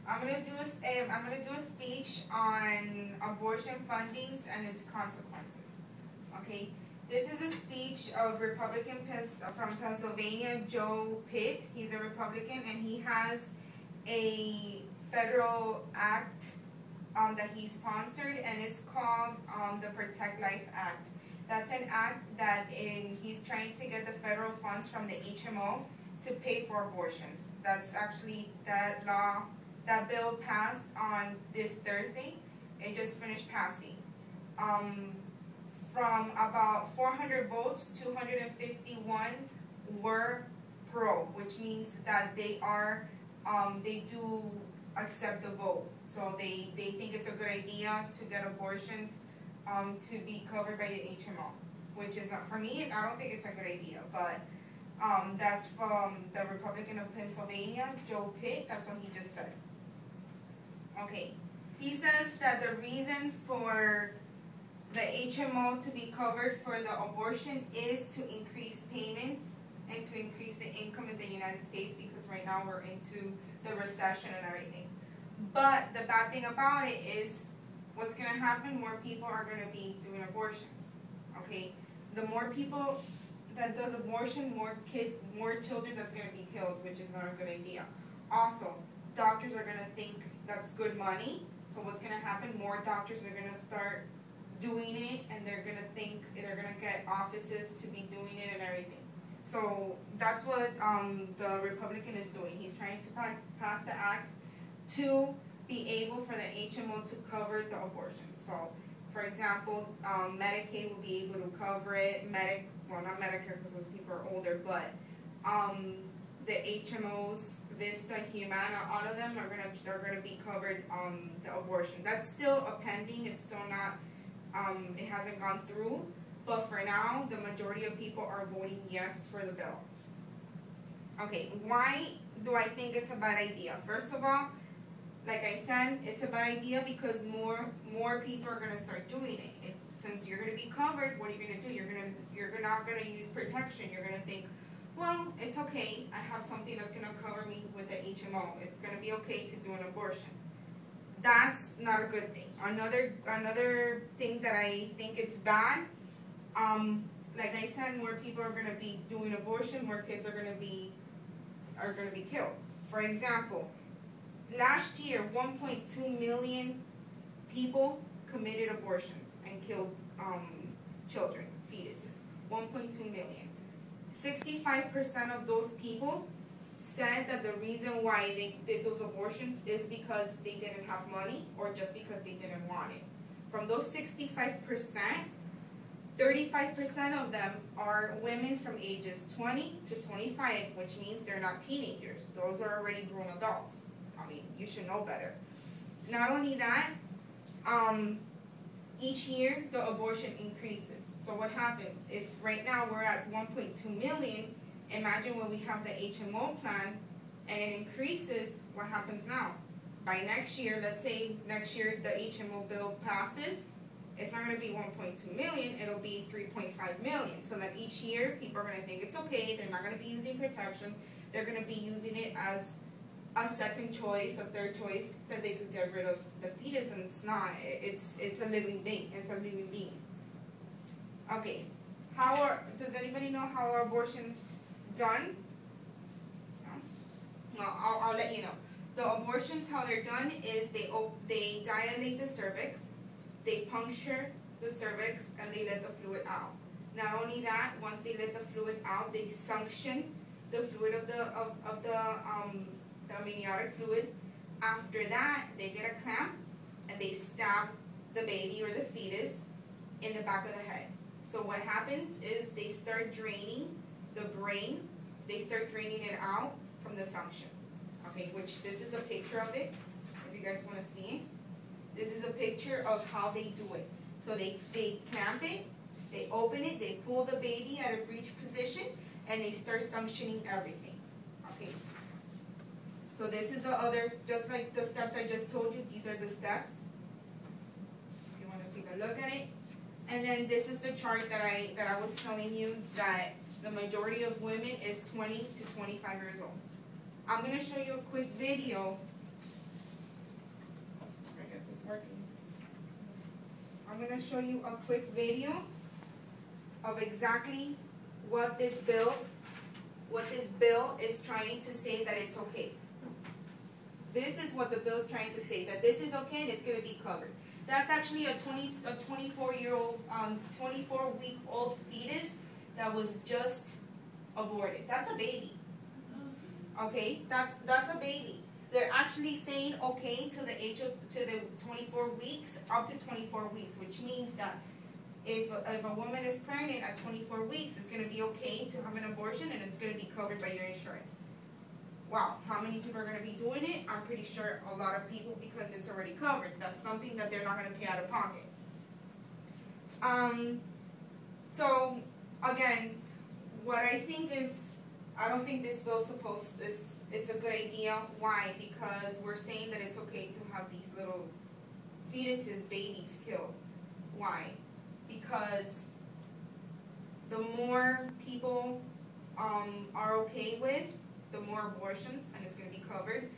I'm gonna do a speech on abortion fundings and its consequences. Okay, this is a speech of Republican from Pennsylvania, Joe Pitt. He's a Republican, and he has a federal act that he sponsored, and it's called the Protect Life Act. That's an act that he's trying to get the federal funds from the HMO to pay for abortions. That's actually that bill passed on this Thursday. It just finished passing. From about 400 votes, 251 were pro, which means that they do accept the vote. So they think it's a good idea to get abortions to be covered by the HMO, which is not, for me, I don't think it's a good idea, but that's from the Republican of Pennsylvania, Joe Pitt. That's what he just said. Okay, he says that the reason for the HMO to be covered for the abortion is to increase payments and to increase the income in the United States, because right now we're into the recession and everything. But the bad thing about it is, what's going to happen, more people are going to be doing abortions. Okay, the more people that does abortion, more children that's going to be killed, which is not a good idea. Also, doctors are going to think that's good money, so what's going to happen, more doctors are going to start doing it, and they're going to think they're going to get offices to be doing it and everything. So that's what the Republican is doing. He's trying to pass the act to be able for the HMO to cover the abortion. So, for example, Medicaid will be able to cover it. Well, not Medicare because those people are older, but the HMOs, Vista, Humana, all of them are gonna be covered the abortion. That's still a pending. It's still not. It hasn't gone through. But for now, the majority of people are voting yes for the bill. Okay, why do I think it's a bad idea? First of all, like I said, it's a bad idea because more people are gonna start doing it. Since you're gonna be covered, what are you gonna do? You're not gonna use protection. You're gonna think, well, it's okay. I have something that's gonna cover me with the HMO. It's gonna be okay to do an abortion. That's not a good thing. Another thing that I think it's bad. Like I said, more people are gonna be doing abortion. More kids are gonna be killed. For example, last year, 1.2 million people committed abortions and killed children, fetuses. 1.2 million. 65% of those people said that the reason why they did those abortions is because they didn't have money or just because they didn't want it. From those 65%, 35% of them are women from ages 20 to 25, which means they're not teenagers. Those are already grown adults. I mean, you should know better. Not only that, each year the abortion increases. So what happens? If right now we're at 1.2 million, imagine when we have the HMO plan and it increases, what happens now? By next year, let's say next year the HMO bill passes, it's not going to be 1.2 million, it'll be 3.5 million. So that each year people are going to think it's okay, they're not going to be using protection, they're going to be using it as a second choice, a third choice, that they could get rid of the fetus, and it's not. It's a living thing. It's a living being. Okay, does anybody know how are abortions done? No? Well, I'll let you know. The abortions, how they're done is they dilate the cervix, they puncture the cervix, and they let the fluid out. Not only that, once they let the fluid out, they suction the fluid of the amniotic fluid. After that, they get a clamp and they stab the baby or the fetus in the back of the head. So what happens is they start draining the brain, they start draining it out from the suction. Okay, which this is a picture of it, if you guys want to see it. This is a picture of how they do it. So they clamp it, they open it, they pull the baby at a breech position, and they start suctioning everything. Okay. So this is the other, just like the steps I just told you, these are the steps. If you want to take a look at it. And then this is the chart that I was telling you, that the majority of women is 20 to 25 years old. I'm going to show you a quick video working. I'm gonna show you a quick video of exactly what this bill is trying to say that it's okay. This is what the bill is trying to say, that this is okay and it's gonna be covered. That's actually a 24-week-old fetus that was just aborted. That's a baby. Okay, that's a baby. They're actually saying okay to the 24 weeks, up to 24 weeks, which means that if a woman is pregnant at 24 weeks, it's going to be okay to have an abortion and it's going to be covered by your insurance. Wow, how many people are going to be doing it? I'm pretty sure a lot of people, because it's already covered. That's something that they're not going to pay out of pocket. So again, what I think is, I don't think this bill's it's a good idea. Why? Because we're saying that it's okay to have these little fetuses, babies killed. Why? Because the more people are okay with, the more abortions, and it's going to be covered.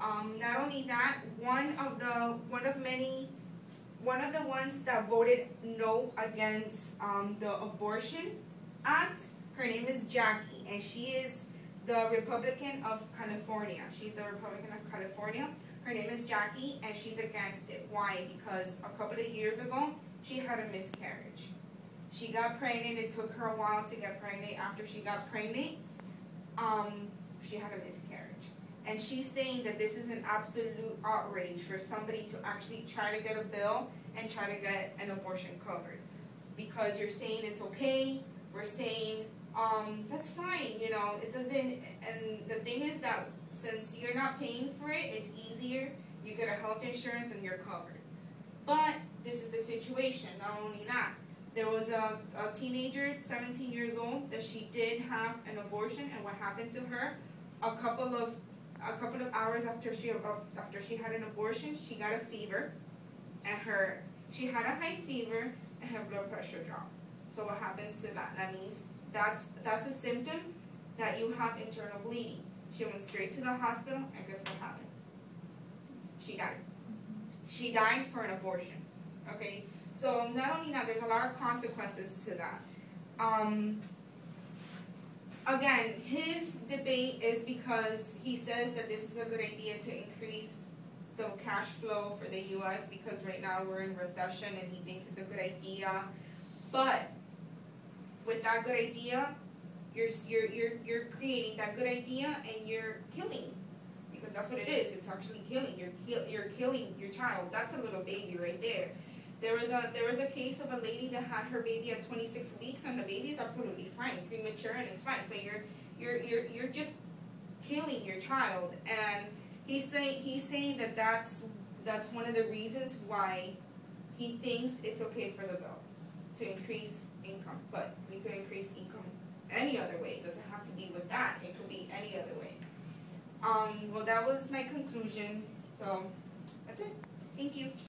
Not only that, one of the ones that voted no against the Abortion Act, her name is Jackie, and she is the Republican of California. She's the Republican of California. Her name is Jackie, and she's against it. Why? Because a couple of years ago, she had a miscarriage. She got pregnant. It took her a while to get pregnant. After she got pregnant, she had a miscarriage. And she's saying that this is an absolute outrage for somebody to actually try to get a bill and try to get an abortion covered. Because you're saying it's okay, we're saying that's fine, you know, it doesn't, and the thing is that since you're not paying for it, it's easier, you get a health insurance and you're covered. But this is the situation. Not only that, there was a teenager, 17 years old, that she did have an abortion, and what happened to her, a couple of hours after she had an abortion, she got a fever, and she had a high fever, and her blood pressure dropped. So what happens to that? That means that's a symptom that you have internal bleeding. She went straight to the hospital, and guess what happened? She died. She died for an abortion. Okay, so not only that, there's a lot of consequences to that. Again, his debate is because he says that this is a good idea to increase the cash flow for the U.S. because right now we're in recession, and he thinks it's a good idea. But with that good idea, you're creating that good idea, and you're killing, because that's what it is. It's actually killing. You're killing your child. That's a little baby right there. There was a case of a lady that had her baby at 26 weeks, and the baby is absolutely fine, premature, and it's fine. So you're just killing your child, and he's saying that that's one of the reasons why he thinks it's okay for the bill to increase income. But we could increase income any other way. It doesn't have to be with that. It could be any other way. Well, that was my conclusion. So that's it. Thank you.